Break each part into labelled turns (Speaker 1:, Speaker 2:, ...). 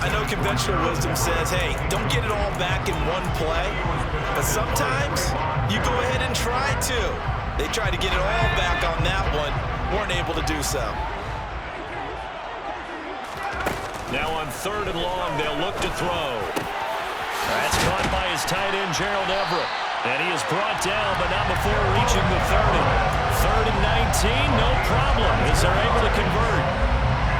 Speaker 1: I know conventional wisdom says, hey, don't get it all back in one play, but sometimes you go ahead and try to. They tried to get it all back on that one, weren't able to do so.
Speaker 2: Now on 3rd and long, they'll look to throw. That's caught by his tight end, Gerald Everett. And he is brought down, but not before reaching the 30. 3rd and 19, no problem, as they're able to convert.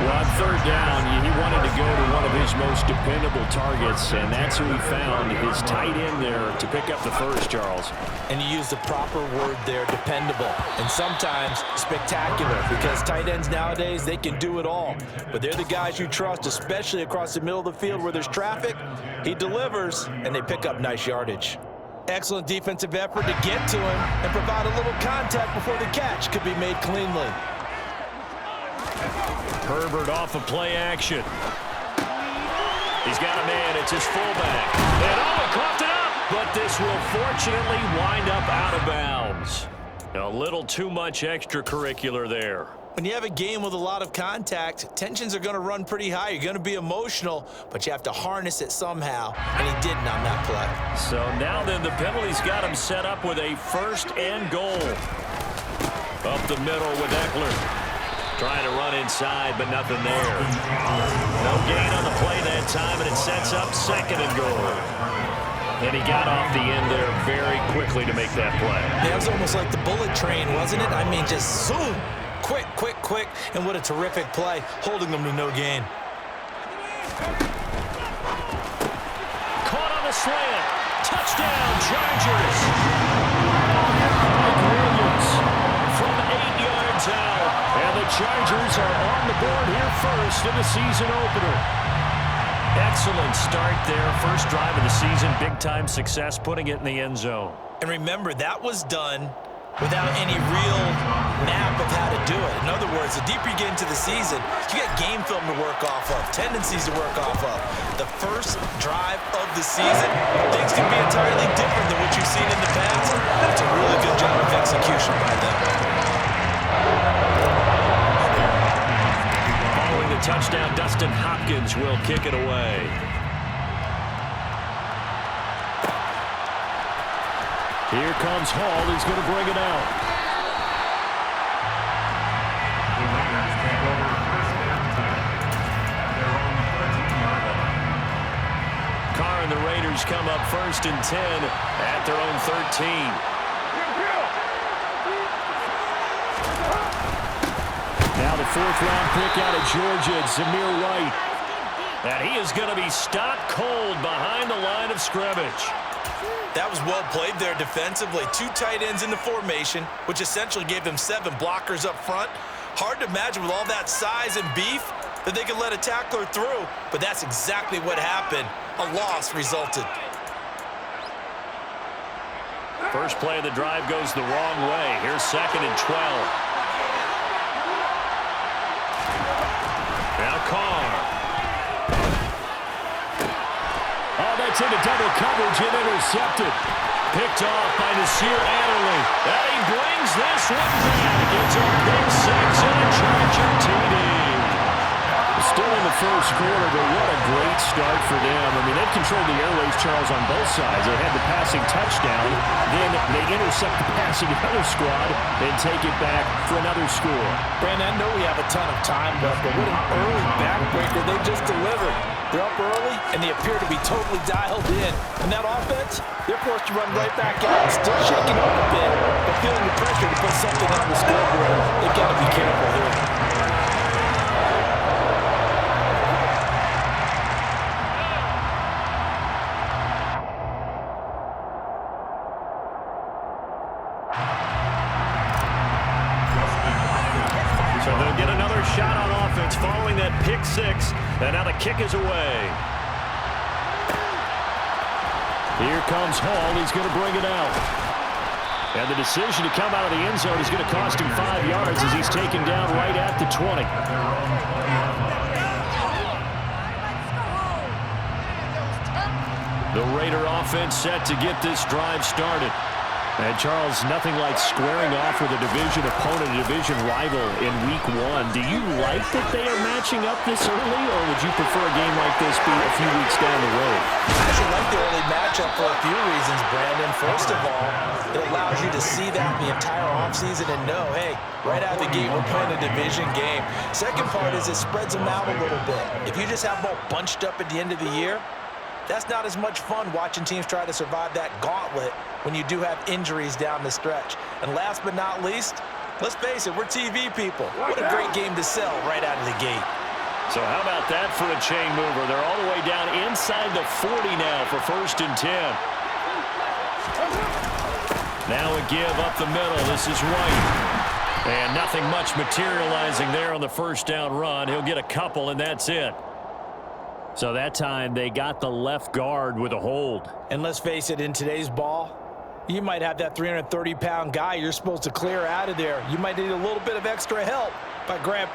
Speaker 2: Well, on 3rd down, he wanted to go to one of his most dependable targets, and that's who he found, his tight end there, to pick up the first, Charles.
Speaker 1: And you use the proper word there, dependable, and sometimes spectacular, because tight ends nowadays, they can do it all. But they're the guys you trust, especially across the middle of the field where there's traffic. He delivers, and they pick up nice yardage. Excellent defensive effort to get to him and provide a little contact before the catch could be made cleanly.
Speaker 2: Herbert off of play action. He's got a man. It's his fullback. And he coughed it up. But this will fortunately wind up out of bounds. A little too much extracurricular there.
Speaker 1: When you have a game with a lot of contact, tensions are going to run pretty high. You're going to be emotional, but you have to harness it somehow, and he didn't on that play.
Speaker 2: So now then, the penalty's got him set up with a 1st and goal. Up the middle with Eckler. Trying to run inside, but nothing there. No gain on the play that time, and it sets up 2nd and goal. And he got off the end there very quickly to make that play.
Speaker 1: Yeah, it was almost like the bullet train, wasn't it? I mean, just zoom. Quick, quick, quick. And what a terrific play, holding them to no gain.
Speaker 2: Caught on the slant. Touchdown, Chargers. Mike Williams from 8 yards out. And the Chargers are on the board here first in the season opener. Excellent start there. First drive of the season. Big-time success, putting it in the end zone.
Speaker 1: And remember, that was done without any real map of how to do it. In other words, the deeper you get into the season, you got game film to work off of, tendencies to work off of. The first drive of the season, things can be entirely different than what you've seen in the past. And it's a really good job of execution by them.
Speaker 2: Following the touchdown, Dustin Hopkins will kick it away. Here comes Hall. He's going to bring it out. Carr and the Raiders come up 1st and 10 at their own 13. Now the 4th-round pick out of Georgia, Zamir White. And he is going to be stopped cold behind the line of scrimmage.
Speaker 1: That was well played there defensively. 2 tight ends in the formation, which essentially gave them 7 blockers up front. Hard to imagine with all that size and beef that they could let a tackler through, but that's exactly what happened. A loss resulted.
Speaker 2: First play of the drive goes the wrong way. Here's 2nd and 12. Now Carr. Oh, that's into double coverage and intercepted. Picked off by Nasir Adderley. And he brings this one back. It's a big 6 and a Charger TD. Still in the first quarter, but what a great start for them. I mean, they've controlled the airwaves, Charles, on both sides. They had the passing touchdown, then they intercept the passing of the other squad and take it back for another score.
Speaker 1: Brandon, I know we have a ton of time left, but what an early backbreaker they just delivered. They're up early, and they appear to be totally dialed in. And that offense, they're forced to run right back out. Still shaking up a bit, but feeling the pressure to put something on the scoreboard. They've got to be careful here.
Speaker 2: So they'll get another shot on offense following that pick 6. And now the kick is away. Here comes Hall. He's going to bring it out. And the decision to come out of the end zone is going to cost him 5 yards as he's taken down right at the 20. The Raider offense set to get this drive started. And Charles, nothing like squaring off with a division opponent, a division rival in week 1. Do you like that they are matching up this early, or would you prefer a game like this be a few weeks down the road?
Speaker 1: I actually like the early matchup for a few reasons, Brandon. First of all, it allows you to see that the entire offseason and know, hey, right out of the gate, we're playing a division game. Second part is it spreads them out a little bit. If you just have them all bunched up at the end of the year, that's not as much fun watching teams try to survive that gauntlet when you do have injuries down the stretch. And last but not least, let's face it, we're TV people. What a great game to sell right out of the gate.
Speaker 2: So how about that for a chain mover? They're all the way down inside the 40 now for 1st and 10. Now a give up the middle. This is White. And nothing much materializing there on the first down run. He'll get a couple, and that's it. So that time they got the left guard with a hold.
Speaker 1: And let's face it, in today's ball, you might have that 330-pound guy you're supposed to clear out of there. You might need a little bit of extra help by Graham.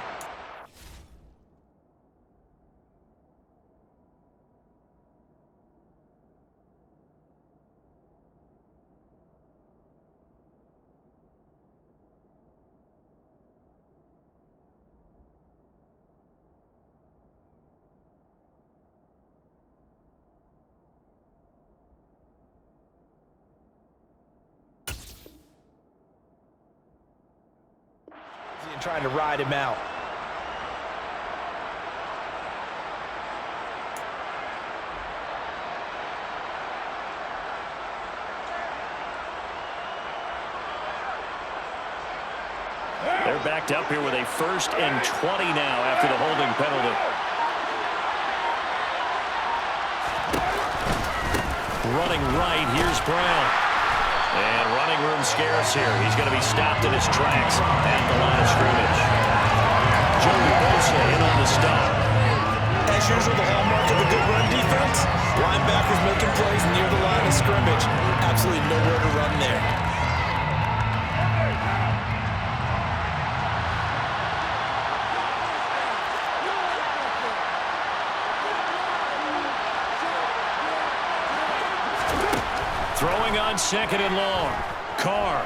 Speaker 1: Trying to ride him out.
Speaker 2: They're backed up here with a 1st and 20 now after the holding penalty. Running right, here's Brown. And running room scarce here. He's going to be stopped in his tracks at the line of scrimmage. Joey Bosa in on the stop.
Speaker 1: As usual, the hallmark of a good run defense, linebackers making plays near the line of scrimmage. Absolutely nowhere to run there.
Speaker 2: Throwing on 2nd and long. Carr.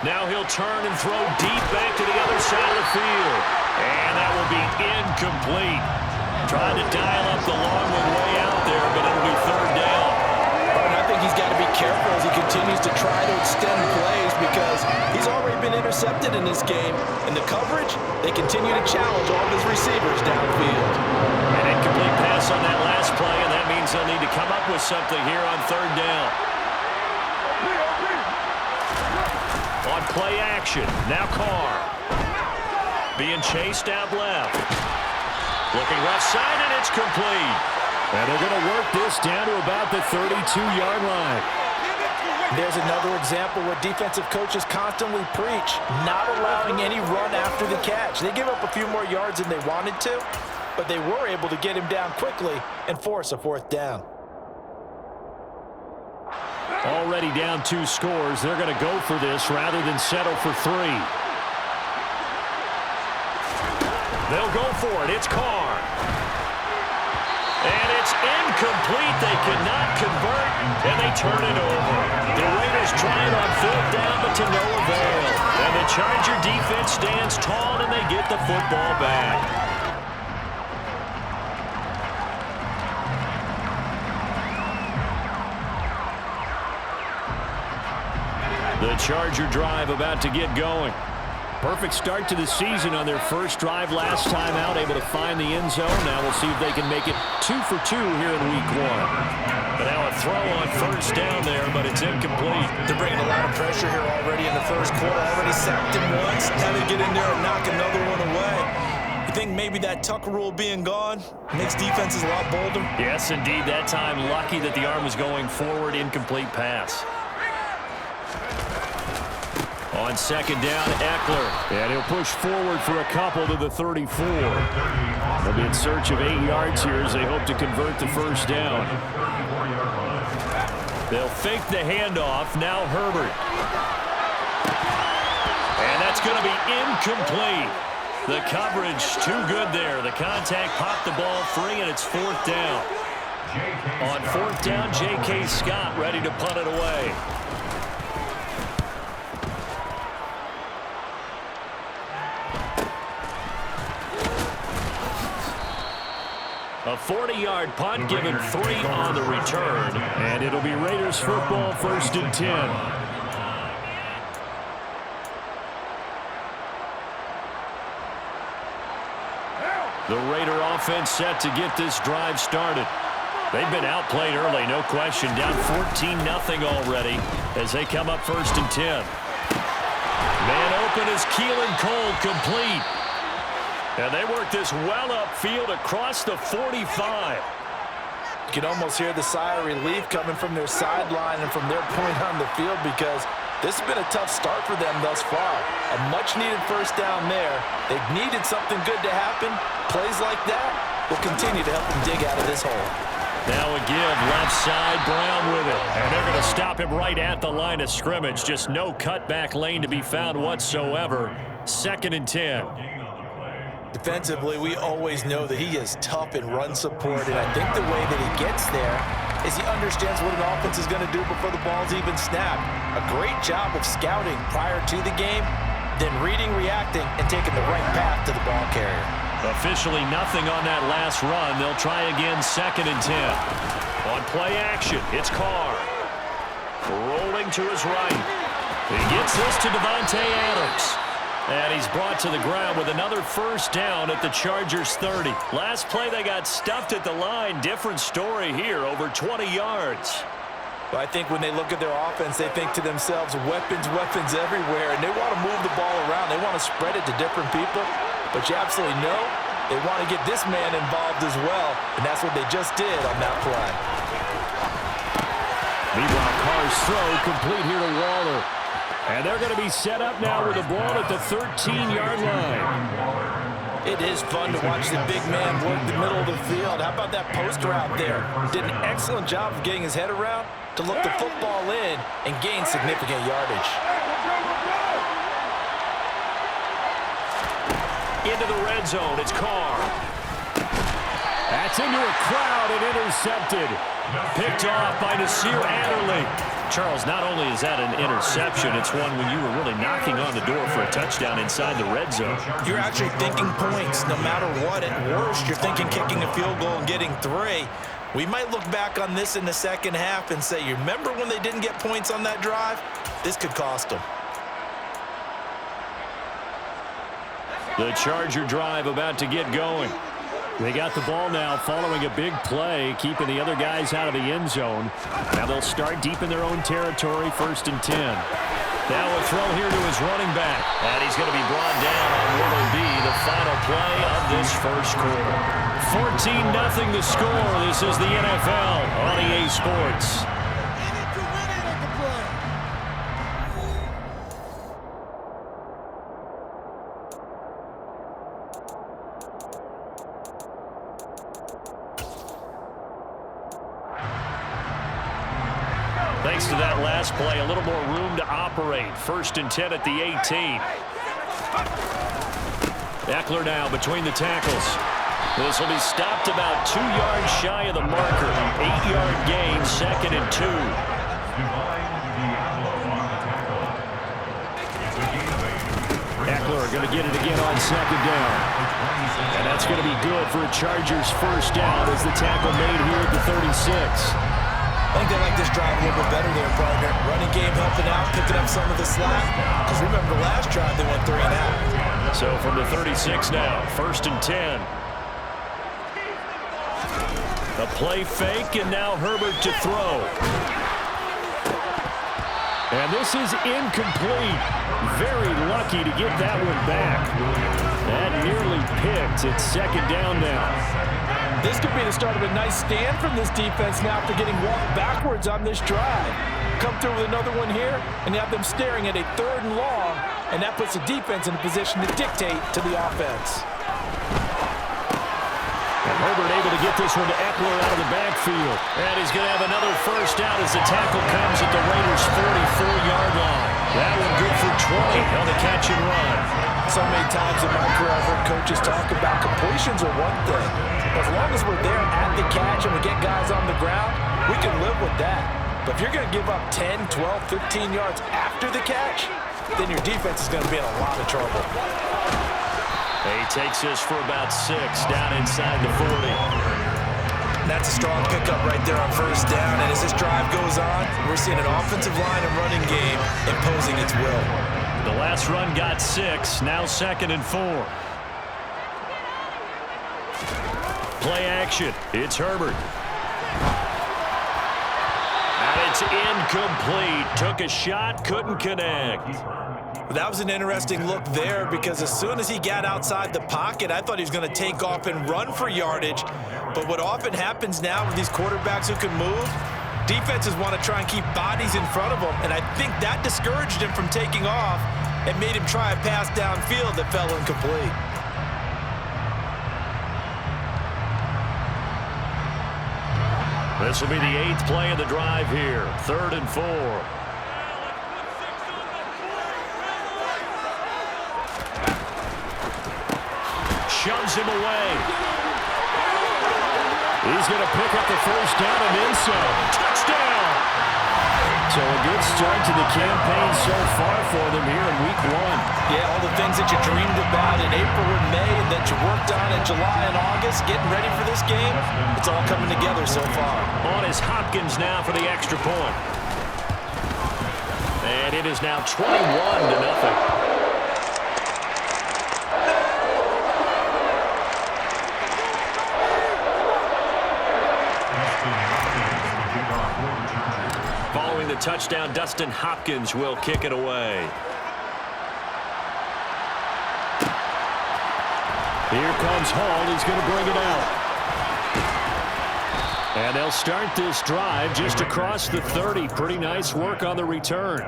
Speaker 2: Now he'll turn and throw deep back to the other side of the field. And that will be incomplete. Trying to dial up the long one way out there, but it'll be 3rd down.
Speaker 1: And I think he's got to be careful as he continues to try to extend plays because he's already been intercepted in this game. In the coverage, they continue to challenge all of his receivers downfield.
Speaker 2: An incomplete pass on that last play, and that means they'll need to come up with something here on 3rd down. On play action, now Carr. Being chased out left. Looking left side, and it's complete. And they're going to work this down to about the 32-yard line.
Speaker 1: There's another example where defensive coaches constantly preach, not allowing any run after the catch. They give up a few more yards than they wanted to, but they were able to get him down quickly and force a 4th down.
Speaker 2: Already down 2 scores. They're going to go for this rather than settle for 3. They'll go for it. It's Carr. And it's incomplete. They cannot convert, and they turn it over. The Raiders trying on 4th down, but to no avail. And the Charger defense stands tall, and they get the football back. The Charger drive about to get going. Perfect start to the season on their first drive last time out, able to find the end zone. Now we'll see if they can make it 2 for 2 here in week 1. But now a throw on 1st down there, but it's incomplete.
Speaker 1: They're bringing a lot of pressure here already in the 1st quarter. Already sacked him once. Now they get in there and knock another one away. You think maybe that Tucker rule being gone makes defenses a lot bolder?
Speaker 2: Yes, indeed. That time lucky that the arm was going forward. Incomplete pass. On 2nd down, Eckler. And he'll push forward for a couple to the 34. They'll be in search of 8 yards here as they hope to convert the 1st down. They'll fake the handoff. Now Herbert. And that's going to be incomplete. The coverage too good there. The contact popped the ball free, and it's 4th down. On 4th down, J.K. Scott ready to punt it away. A 40-yard punt, given 3 on the return. And it'll be Raiders football, 1st and 10. The Raider offense set to get this drive started. They've been outplayed early, no question. Down 14-0 already as they come up 1st and 10. Man open is Keelan Cole, complete. And they work this well upfield across the 45.
Speaker 1: You can almost hear the sigh of relief coming from their sideline and from their point on the field, because this has been a tough start for them thus far. A much-needed first down there. They've needed something good to happen. Plays like that will continue to help them dig out of this hole.
Speaker 2: Now a give, left side, Brown with it. And they're going to stop him right at the line of scrimmage. Just no cutback lane to be found whatsoever. 2nd and 10.
Speaker 1: Defensively, we always know that he is tough in run support, and I think the way that he gets there is he understands what an offense is going to do before the ball's even snapped. A great job of scouting prior to the game, then reading, reacting, and taking the right path to the ball carrier.
Speaker 2: Officially nothing on that last run. They'll try again, 2nd and 10. On play action, it's Carr. Rolling to his right. He gets this to Devontae Adams. And he's brought to the ground with another first down at the Chargers' 30. Last play, they got stuffed at the line. Different story here, over 20 yards.
Speaker 1: Well, I think when they look at their offense, they think to themselves, weapons, weapons everywhere, and they want to move the ball around. They want to spread it to different people. But you absolutely know they want to get this man involved as well, and that's what they just did on that play.
Speaker 2: Meanwhile, Carr's throw complete here to Waller. And they're going to be set up now with the ball at the 13-yard line.
Speaker 1: It is fun to watch the big man work the middle of the field. How about that post route there? Did an excellent job of getting his head around to look the football in and gain significant yardage.
Speaker 2: Into the red zone, it's Carr. That's into a crowd and intercepted. Picked off by Nasir Adderley. Charles, not only is that an interception, it's one when you were really knocking on the door for a touchdown inside the red zone.
Speaker 1: You're actually thinking points no matter what. At worst, you're thinking kicking a field goal and getting 3. We might look back on this in the second half and say, you remember when they didn't get points on that drive? This could cost them.
Speaker 2: The Charger drive about to get going. They got the ball now following a big play, keeping the other guys out of the end zone. Now they'll start deep in their own territory, 1st and 10. Now a throw here to his running back. And he's going to be brought down on what will be the final play of this first quarter. 14-0 the score. This is the NFL on EA Sports. Thanks to that last play, a little more room to operate. 1st and 10 at the 18. Eckler now between the tackles. This will be stopped about 2 yards shy of the marker. 8-yard gain, 2nd and 2. Eckler going to get it again on 2nd down. And that's going to be good for a Chargers first down as the tackle made here at the 36.
Speaker 1: I think they like this drive a little bit better there, partner. Running game helping out, picking up some of the slack. Because remember the last drive, they went 3 and out.
Speaker 2: So from the 36 now, 1st and 10. A play fake, and now Herbert to throw. And this is incomplete. Very lucky to get that one back. That nearly picked. It's 2nd down now.
Speaker 1: This could be the start of a nice stand from this defense now after getting walked backwards on this drive. Come through with another one here, and have them staring at a 3rd and long, and that puts the defense in a position to dictate to the offense.
Speaker 2: And Herbert able to get this one to Eckler out of the backfield. And he's going to have another first down as the tackle comes at the Raiders' 44-yard line. That one good for 20 on the catch and run.
Speaker 1: So many times in my career I've heard coaches talk about completions are one thing. As long as we're there at the catch and we get guys on the ground, we can live with that. But if you're going to give up 10, 12, 15 yards after the catch, then your defense is going to be in a lot of trouble.
Speaker 2: He takes this for about 6 down inside the 40.
Speaker 1: That's a strong pickup right there on first down. And as this drive goes on, we're seeing an offensive line and running game imposing its will.
Speaker 2: The last run got 6. Now 2nd and 4. Play action. It's Herbert. And it's incomplete. Took a shot, couldn't connect.
Speaker 1: That was an interesting look there because as soon as he got outside the pocket, I thought he was going to take off and run for yardage. But what often happens now with these quarterbacks who can move, defenses want to try and keep bodies in front of them, and I think that discouraged him from taking off and made him try a pass downfield that fell incomplete.
Speaker 2: This will be the 8th play of the drive here. 3rd and 4. Shoves him away. He's going to pick up the first down and then some. Touchdown! So a good start to the campaign so far for them here in week 1.
Speaker 1: Yeah, all the things that you dreamed about in April and May and that you worked on in July and August, getting ready for this game, it's all coming together so far.
Speaker 2: On is Hopkins now for the extra point. And it is now 21-0. Following the touchdown, Dustin Hopkins will kick it away. Here comes Hall. He's going to bring it out. And they'll start this drive just across the 30. Pretty nice work on the return.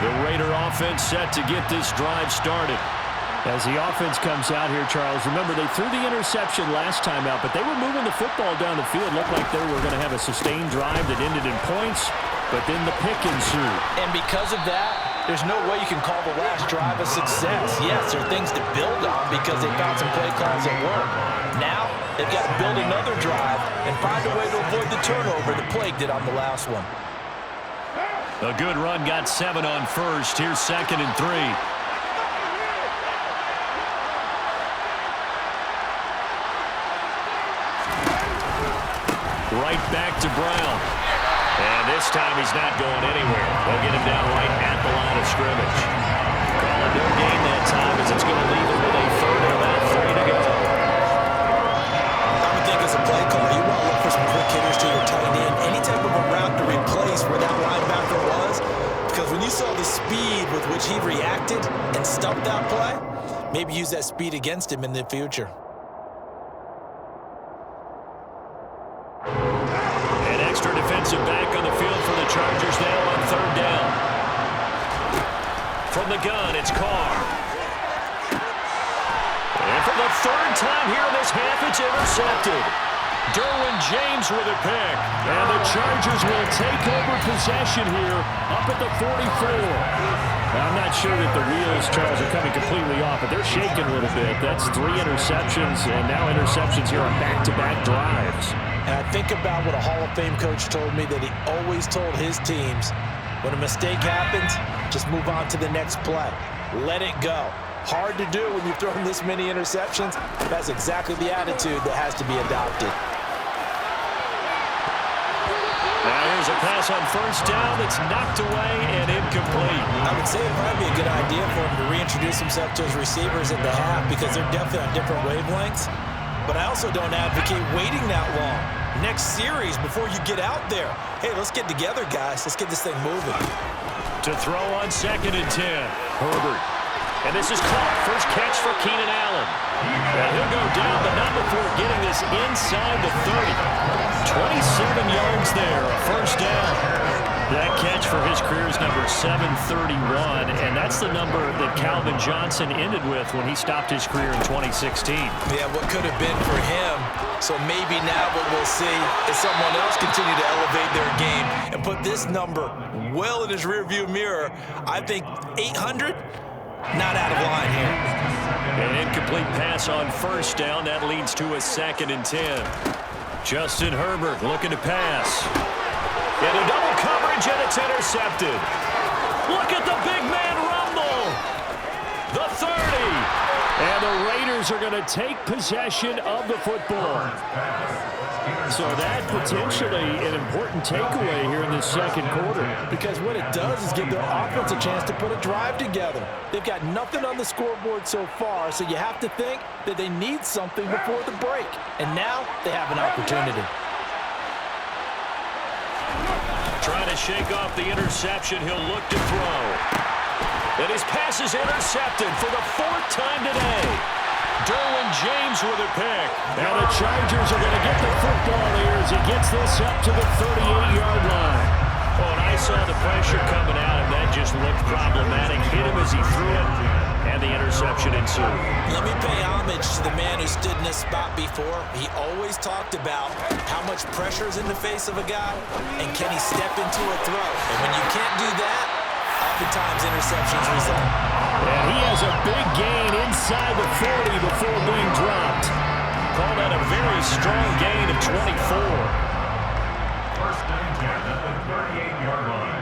Speaker 2: The Raider offense set to get this drive started. As the offense comes out here, Charles, remember they threw the interception last time out, but they were moving the football down the field. Looked like they were going to have a sustained drive that ended in points, but then the pick ensued.
Speaker 1: And because of that, there's no way you can call the last drive a success. Yes, there are things to build on because they found some play calls that work. Now, they've got to build another drive and find a way to avoid the turnover that plagued it on the last one.
Speaker 2: A good run got 7 on first. Here's 2nd and 3. Right back to Brown. And this time he's not going anywhere. They'll get him down right at the line of scrimmage. Calling no gain that time as it's going to leave him with a 3rd and about 3 to go.
Speaker 1: I would think as a play caller, you want to look for some quick hitters to your tight end. Any type of a route to replace where that linebacker was. Because when you saw the speed with which he reacted and stuffed that play, maybe use that speed against him in the future.
Speaker 2: Defensive back on the field for the Chargers now on 3rd down. From the gun, it's Carr. And for the 3rd time here in this half, it's intercepted. Derwin James with a pick. And the Chargers will take over possession here up at the 44. I'm not sure that the wheels, Charles, are coming completely off, but they're shaking a little bit. That's 3 interceptions, and now interceptions here on back-to-back drives.
Speaker 1: And I think about what a Hall of Fame coach told me that he always told his teams, when a mistake happens, just move on to the next play. Let it go. Hard to do when you've thrown this many interceptions. That's exactly the attitude that has to be adopted.
Speaker 2: Now here's a pass on first down that's knocked away and incomplete.
Speaker 1: I would say it might be a good idea for him to reintroduce himself to his receivers at the half because they're definitely on different wavelengths. But I also don't advocate waiting that long. Next series, before you get out there, hey, let's get together, guys. Let's get this thing moving.
Speaker 2: To throw on 2nd and 10. Herbert. And this is caught. First catch for Keenan Allen. And he'll go down, but not before getting this inside the 30. 27 yards there, a first down. That catch for his career is number 731, and that's the number that Calvin Johnson ended with when he stopped his career in 2016.
Speaker 1: Yeah, what could have been for him. So maybe now what we'll see is someone else continue to elevate their game and put this number well in his rearview mirror. I think 800, not out of line here.
Speaker 2: An incomplete pass on first down. That leads to a 2nd and 10. Justin Herbert looking to pass. And a double coverage, and it's intercepted. Look at the big man rumble. The And the Raiders are going to take possession of the football. So that potentially an important takeaway here in the second quarter.
Speaker 1: Because what it does is give their offense a chance to put a drive together. They've got nothing on the scoreboard so far, so you have to think that they need something before the break. And now they have an opportunity.
Speaker 2: Trying to shake off the interception. He'll look to throw. And his pass is intercepted for the fourth time today. Derwin James with a pick. Now the Chargers are going to get the football here as he gets this up to the 38-yard line. Oh, and I saw the pressure coming out, and that just looked problematic. Hit him as he threw it, and the interception ensued.
Speaker 1: Let me pay homage to the man who stood in this spot before. He always talked about how much pressure is in the face of a guy, and can he step into a throw. And when you can't do that, oftentimes interceptions result.
Speaker 2: And he has a big gain inside the 40 before being dropped. Call that a very strong gain of 24.
Speaker 3: First and 10 at the 38-yard line.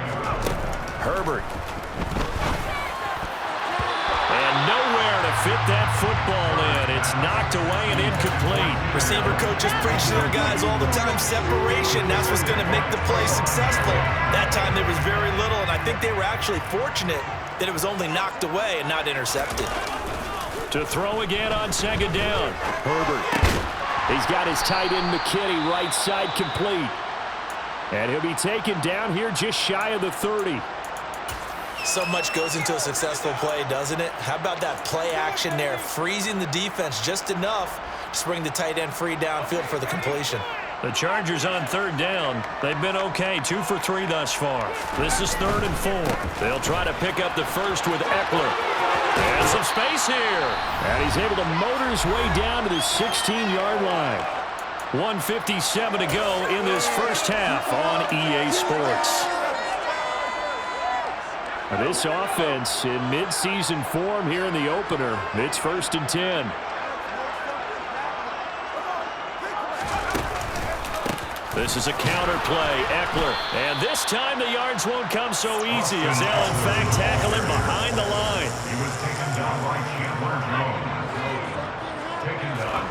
Speaker 2: Herbert. And nowhere to fit that football in. It's knocked away and incomplete.
Speaker 1: Receiver coaches preach to their guys all the time, separation. That's what's going to make the play successful. That time there was very little, and I think they were actually fortunate that it was only knocked away and not intercepted.
Speaker 2: To throw again on second down. Herbert. He's got his tight end McKinney right side complete. And he'll be taken down here just shy of the 30.
Speaker 1: So much goes into a successful play, doesn't it? How about that play action there, freezing the defense just enough to bring the tight end free downfield for the completion.
Speaker 2: The Chargers on third down. They've been okay, 2 for 3 thus far. This is 3rd and 4. They'll try to pick up the first with Eckler. And some space here. And he's able to motor his way down to the 16-yard line. 1:57 to go in this first half on EA Sports. This offense in mid-season form here in the opener. It's 1st and 10. This is a counter play, Eckler. And this time the yards won't come so easy as they'll in fact tackle him behind the line.
Speaker 3: He was taken down by Chandler Jones. Taken down.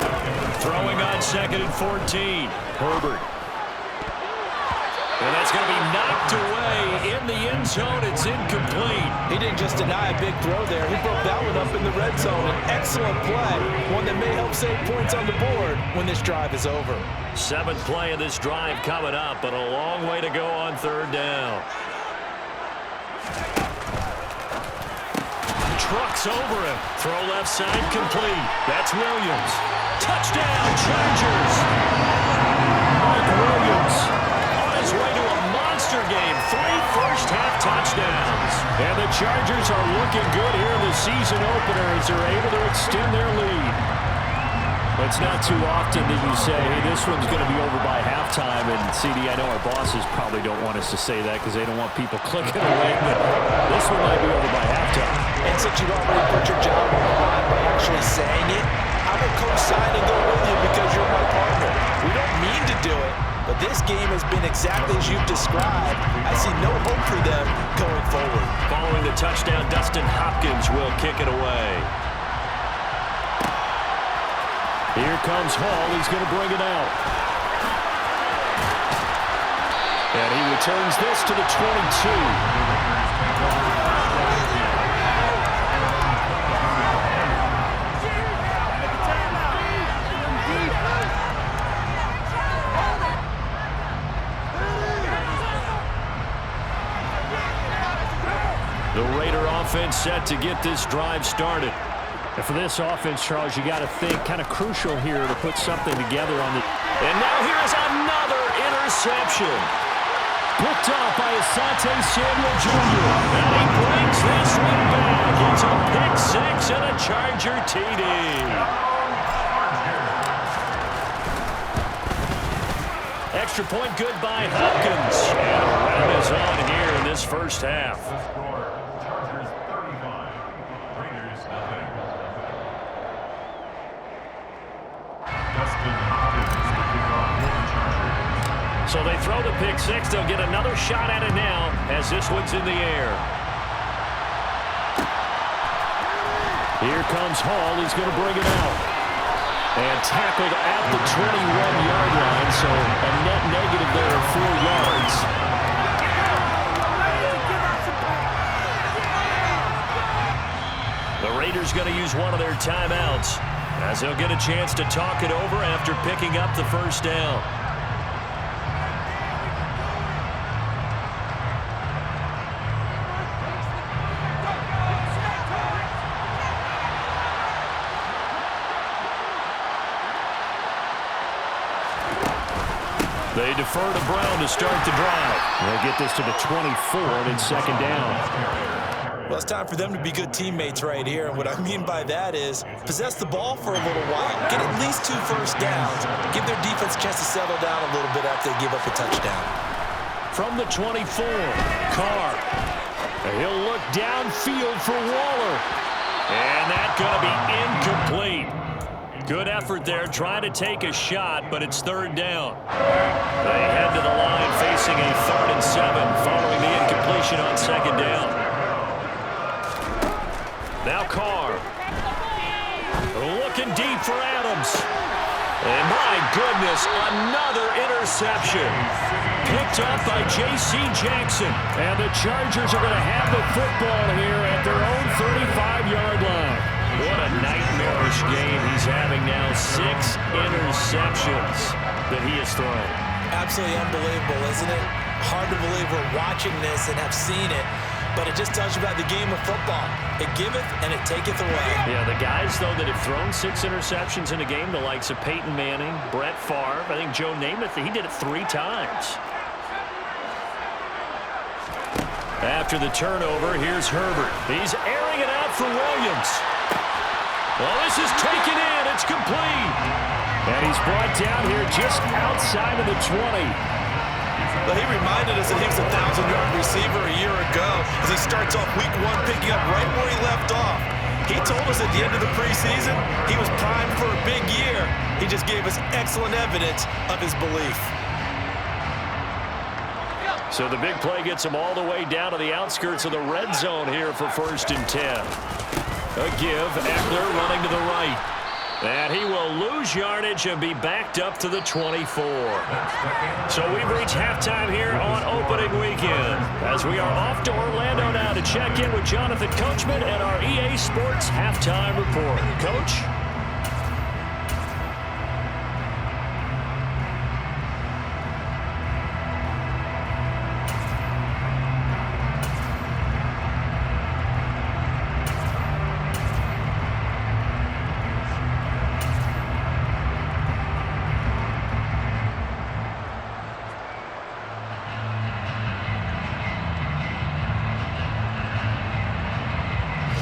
Speaker 2: Throwing on 2nd and 14. Herbert. And that's going to be knocked away in the end zone. It's incomplete.
Speaker 1: He didn't just deny a big throw there. He broke that one up in the red zone. An excellent play, one that may help save points on the board when this drive is over.
Speaker 2: 7th play of this drive coming up, but a long way to go on 3rd down. Trucks over him. Throw left side complete. That's Williams. Touchdown, Chargers. Mark Williams on his way to a monster game. 3 first-half touchdowns. And the Chargers are looking good here in the season opener as they're able to extend their lead. It's not too often that you say, hey, this one's going to be over by halftime. And, CD, I know our bosses probably don't want us to say that because they don't want people clicking away. But this one might be over by halftime.
Speaker 1: And since you've already put your job on the line by actually saying it, I will co-sign and go with you because you're my partner. We don't mean to do it, but this game has been exactly as you've described. I see no hope for them going forward.
Speaker 2: Following the touchdown, Dustin Hopkins will kick it away. Here comes Hall. He's going to bring it out. And he returns this to the 22. The Raider offense set to get this drive started. And for this offense, Charles, you got to think kind of crucial here to put something together on the... And now here's another interception. Picked off by Asante Samuel Jr. And he brings this one back. It's a pick 6 and a Charger TD. Extra point good by Hopkins. And a run is on here in this first half.
Speaker 3: Chargers 35, Raiders nothing. Dustin Hopkins to kick off for the Chargers.
Speaker 2: So they throw the pick 6. They'll get another shot at it now as this one's in the air. Here comes Hall. He's going to bring it out. And tackled at the 21-yard line, so a net negative there of 4 yards. The Raiders going to use one of their timeouts as they'll get a chance to talk it over after picking up the first down. They defer to Brown to start the drive. They'll get this to the 24 and it's second down.
Speaker 1: Well, it's time for them to be good teammates right here. And what I mean by that is possess the ball for a little while. Get at least 2 first downs. Give their defense a chance to settle down a little bit after they give up a touchdown.
Speaker 2: From the 24, Carr. He'll look downfield for Waller. And that's going to be incomplete. Good effort there, trying to take a shot, but it's third down. They head to the line facing a 3rd and 7 following the incompletion on second down. Now Carr. Looking deep for Adams. And my goodness, another interception. Picked up by J.C. Jackson. And the Chargers are going to have the football here at their own 35-yard line. What a nightmarish game he's having now. 6 interceptions that he has thrown.
Speaker 1: Absolutely unbelievable, isn't it? Hard to believe we're watching this and have seen it, but it just tells you about the game of football. It giveth and it taketh away.
Speaker 2: Yeah, the guys, though, that have thrown 6 interceptions in a game, the likes of Peyton Manning, Brett Favre, I think Joe Namath, he did it 3 times. After the turnover, here's Herbert. He's airing it out for Williams. Well, this is taken in. It's complete. And he's brought down here just outside of the 20.
Speaker 1: But he reminded us that he was a 1,000-yard receiver a year ago as he starts off week 1 picking up right where he left off. He told us at the end of the preseason he was primed for a big year. He just gave us excellent evidence of his belief.
Speaker 2: So the big play gets him all the way down to the outskirts of the red zone here for 1st and 10. A give, Eckler running to the right. And he will lose yardage and be backed up to the 24. So we've reached halftime here on opening weekend as we are off to Orlando now to check in with Jonathan Coachman and our EA Sports halftime report. Coach?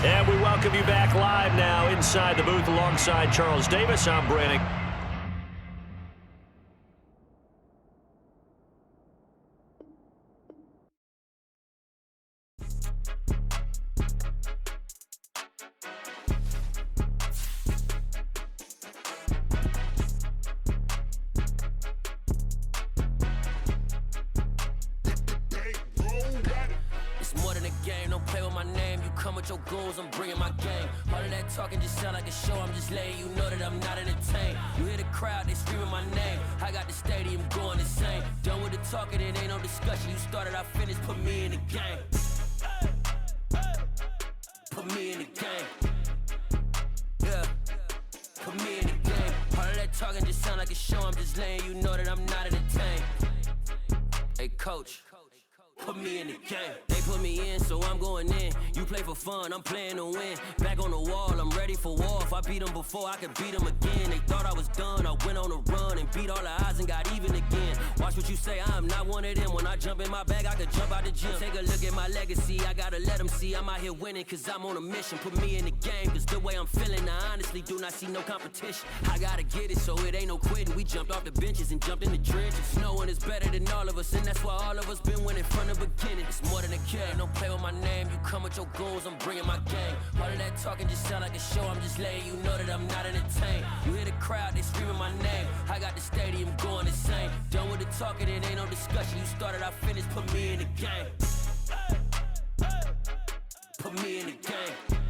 Speaker 2: And we welcome you back live now inside the booth alongside Charles Davis. I'm Brandon.
Speaker 4: Your goals, I'm bringing my game. All of that talking just sound like a show. I'm just letting you know that I'm not entertained. You hear the crowd, they screaming my name. I got the stadium going insane. Done with the talking, it ain't no discussion. You started, I finished, put me in the game. Put me in the game. Yeah, put me in the game. All of that talking just sound like a show. I'm just letting you know that I'm not entertained. Hey, coach. Put me in the game. They put me in, so I'm going in. You play for fun, I'm playing to win. Back on the wall, I'm ready for war. If I beat them before, I could beat them again. They thought I was done, I went on a run and beat all the odds and got even again. Watch what you say, I'm not one of them. When I jump in my bag, I could jump out the gym. Take a look at my legacy, I gotta let them see I'm out here winning, cause I'm on a mission. Put me in the game, cause the way I'm feeling, I honestly do not see no competition. I gotta get it, so it ain't no quitting. We jumped off the benches and jumped in the trenches. No one is better than all of us, and that's why all of us been winning from the beginning. It's more than a game, don't play with my name. You come with your goals, I'm bringing my game. All of that talking just sound like a show. I'm just letting you know that I'm not entertained. You hear the crowd, they screaming my name. I got the stadium going insane. Done with the talking, it ain't no discussion. You started, I finished, put me in the game. Put me in the game.